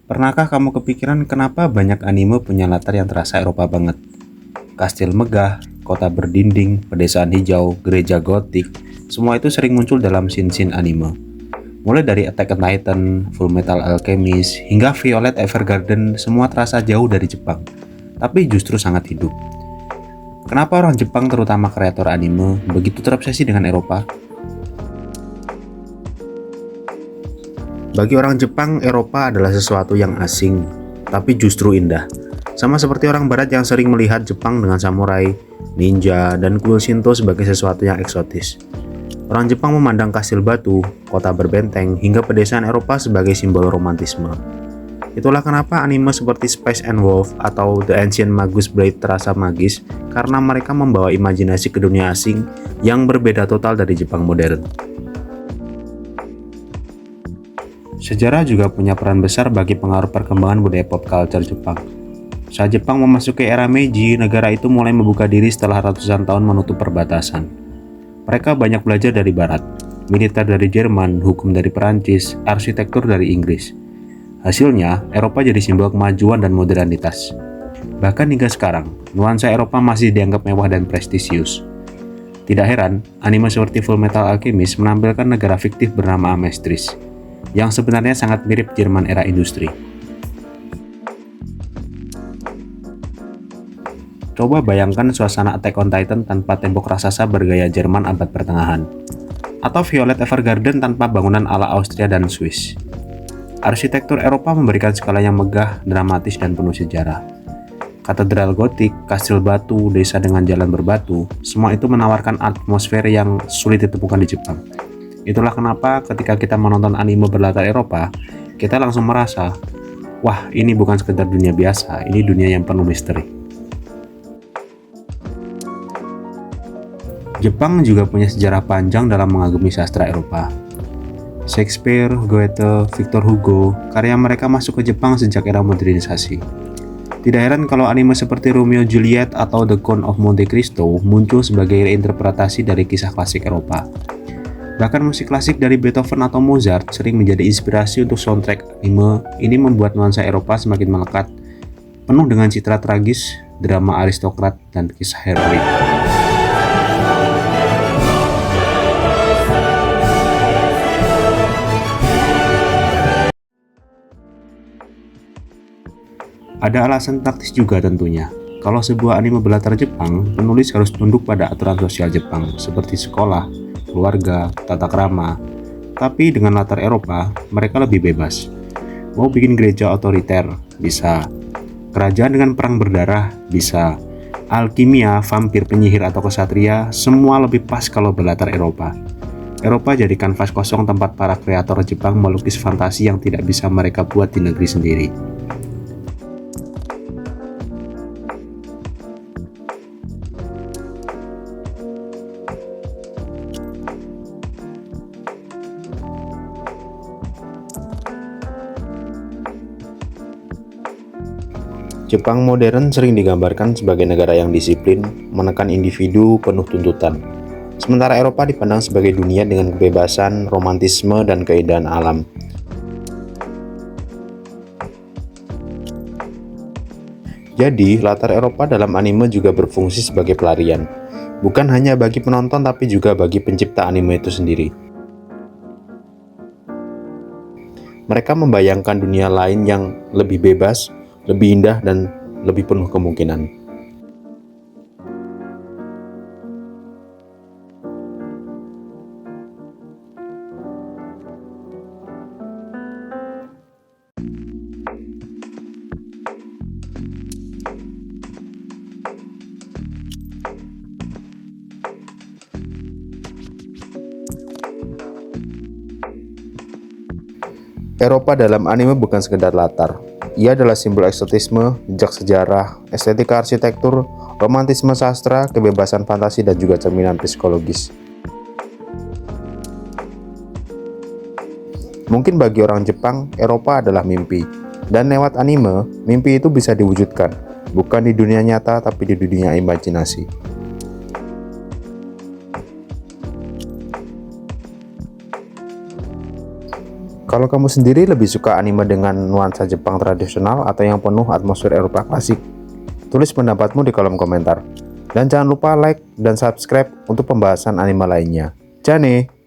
Pernahkah kamu kepikiran kenapa banyak anime punya latar yang terasa Eropa banget? Kastil megah, kota berdinding, pedesaan hijau, gereja gotik, semua itu sering muncul dalam scene-scene anime. Mulai dari Attack on Titan, Full Metal Alchemist, hingga Violet Evergarden, semua terasa jauh dari Jepang, tapi justru sangat hidup. Kenapa orang Jepang, terutama kreator anime, begitu terobsesi dengan Eropa? Bagi orang Jepang, Eropa adalah sesuatu yang asing, tapi justru indah. Sama seperti orang Barat yang sering melihat Jepang dengan samurai, ninja, dan kuil Shinto sebagai sesuatu yang eksotis. Orang Jepang memandang kastil batu, kota berbenteng, hingga pedesaan Eropa sebagai simbol romantisme. Itulah kenapa anime seperti Spice and Wolf atau The Ancient Magus Blade terasa magis, karena mereka membawa imajinasi ke dunia asing yang berbeda total dari Jepang modern. Sejarah juga punya peran besar bagi pengaruh perkembangan budaya pop culture Jepang. Saat Jepang memasuki era Meiji, negara itu mulai membuka diri setelah ratusan tahun menutup perbatasan. Mereka banyak belajar dari Barat, militer dari Jerman, hukum dari Perancis, arsitektur dari Inggris. Hasilnya, Eropa jadi simbol kemajuan dan modernitas. Bahkan hingga sekarang, nuansa Eropa masih dianggap mewah dan prestisius. Tidak heran, anime seperti Full Metal Alchemist menampilkan negara fiktif bernama Amestris, yang sebenarnya sangat mirip Jerman era industri. Coba bayangkan suasana Attack on Titan tanpa tembok raksasa bergaya Jerman abad pertengahan, atau Violet Evergarden tanpa bangunan ala Austria dan Swiss. Arsitektur Eropa memberikan skala yang megah, dramatis, dan penuh sejarah. Katedral gotik, kastil batu, desa dengan jalan berbatu, semua itu menawarkan atmosfer yang sulit ditemukan di Jepang. Itulah kenapa ketika kita menonton anime berlatar Eropa, kita langsung merasa, wah, ini bukan sekedar dunia biasa, ini dunia yang penuh misteri. Jepang juga punya sejarah panjang dalam mengagumi sastra Eropa. Shakespeare, Goethe, Victor Hugo, karya mereka masuk ke Jepang sejak era modernisasi. Tidak heran kalau anime seperti Romeo Juliet atau The Count of Monte Cristo muncul sebagai reinterpretasi dari kisah klasik Eropa. Bahkan musik klasik dari Beethoven atau Mozart sering menjadi inspirasi untuk soundtrack anime. Ini membuat nuansa Eropa semakin melekat, penuh dengan citra tragis, drama aristokrat, dan kisah heroik. Ada alasan praktis juga tentunya. Kalau sebuah anime berlatar Jepang, penulis harus tunduk pada aturan sosial Jepang, seperti sekolah, keluarga, tata krama. Tapi dengan latar Eropa, mereka lebih bebas. Mau bikin gereja otoriter? Bisa. Kerajaan dengan perang berdarah? Bisa. Alkimia, vampir, penyihir, atau kesatria, semua lebih pas kalau berlatar Eropa. Eropa jadi kanvas kosong tempat para kreator Jepang melukis fantasi yang tidak bisa mereka buat di negeri sendiri. Jepang modern sering digambarkan sebagai negara yang disiplin, menekan individu, penuh tuntutan. Sementara Eropa dipandang sebagai dunia dengan kebebasan, romantisme, dan keindahan alam. Jadi, latar Eropa dalam anime juga berfungsi sebagai pelarian. Bukan hanya bagi penonton, tapi juga bagi pencipta anime itu sendiri. Mereka membayangkan dunia lain yang lebih bebas, lebih indah, dan lebih penuh kemungkinan. Eropa dalam anime bukan sekedar latar. Ia adalah simbol eksotisme, jejak sejarah, estetika arsitektur, romantisme sastra, kebebasan fantasi, dan juga cerminan psikologis. Mungkin bagi orang Jepang, Eropa adalah mimpi. Dan lewat anime, mimpi itu bisa diwujudkan. Bukan di dunia nyata, tapi di dunia imajinasi. Kalau kamu sendiri lebih suka anime dengan nuansa Jepang tradisional atau yang penuh atmosfer Eropa klasik? Tulis pendapatmu di kolom komentar. Dan jangan lupa like dan subscribe untuk pembahasan anime lainnya. Jane!